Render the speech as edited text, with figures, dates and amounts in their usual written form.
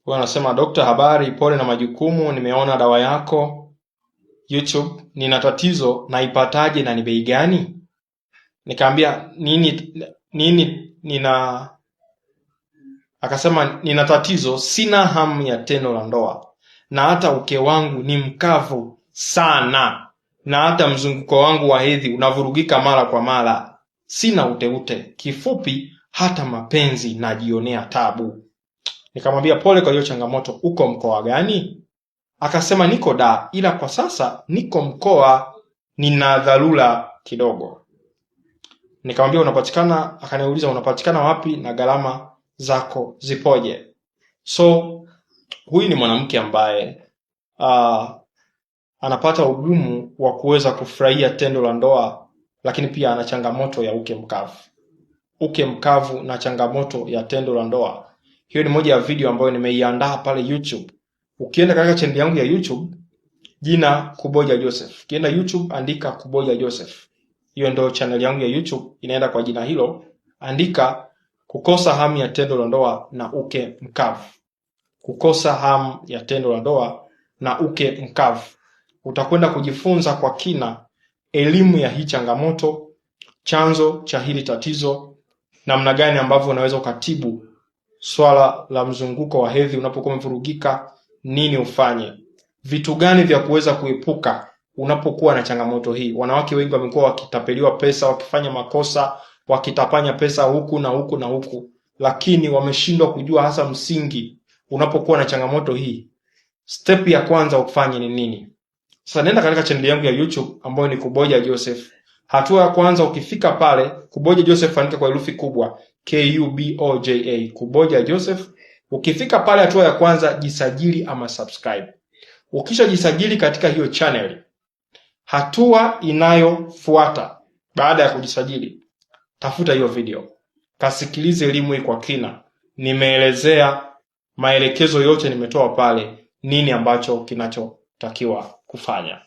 Huyo anasema Dokta, habari, pole na majukumu, nimeona dawa yako YouTube, nina tatizo, naipataje na ni bei gani? Nikamwambia akasema nina tatizo, sina hamu ya tendo la ndoa na hata uke wangu ni mkavu sana na hata mzunguko wangu wa hedhi unavurugika mara kwa mara, sina uteute, kifupi hata mapenzi najionea tabu. Nikamwambia pole kwa hiyo changamoto, uko mkoa gani? Akasema niko Dar, ila kwa sasa niko mkoa, nina dharura kidogo. Nikamwambia unapatikana, akaniuliza unapatikana wapi na gharama zako zipoje? So huyu ni mwanamke ambaye anapata ugumu wa kuweza kufurahia tendo la ndoa, lakini pia ana changamoto ya uke mkavu. Uke mkavu na changamoto ya tendo la ndoa. Hiyo ni moja ya video ambayo nimeiandaa pale YouTube. Ukienda katika channel yangu ya YouTube, jina Kuboja Joseph. Ukienda YouTube andika Kuboja Joseph. Hiyo ndio channel yangu ya YouTube, inaenda kwa jina hilo. Andika kukosa hamu ya tendo la ndoa na uke mkavu. Kukosa hamu ya tendo la ndoa na uke mkavu. Utakwenda kujifunza kwa kina elimu ya hii changamoto, chanzo cha hili tatizo, namna gani ambavyo unaweza ukatibu swala la mzunguko wa hedhi unapokuwa umevurugika, nini ufanye, vitu gani vya kuweza kuepuka unapokuwa na changamoto hii. Wanawake wengi wamekuwa wakitapeliwa pesa, wakifanya makosa, wakitapanya pesa huku na huku na huku, lakini wameshindwa kujua hasa msingi. Unapokuwa na changamoto hii, step ya kwanza ufanye ni nini? Sasa nenda katika channel yangu ya YouTube ambayo ni Kuboja Joseph. Hatua ya kwanza, ukifika pale Kuboja Joseph, andika kwa herufi kubwa KUBOJA, Kuboja Joseph. Ukifika pale, hatua ya kwanza, jisajili ama subscribe. Ukisha jisajili katika hiyo channel, hatua inayofuata baada ya kujisajili, tafuta hiyo video, kasikilize elimu hii kwa kina. Nimeelezea maelekezo yote, nimetoa pale nini ambacho kinachotakiwa kufanya.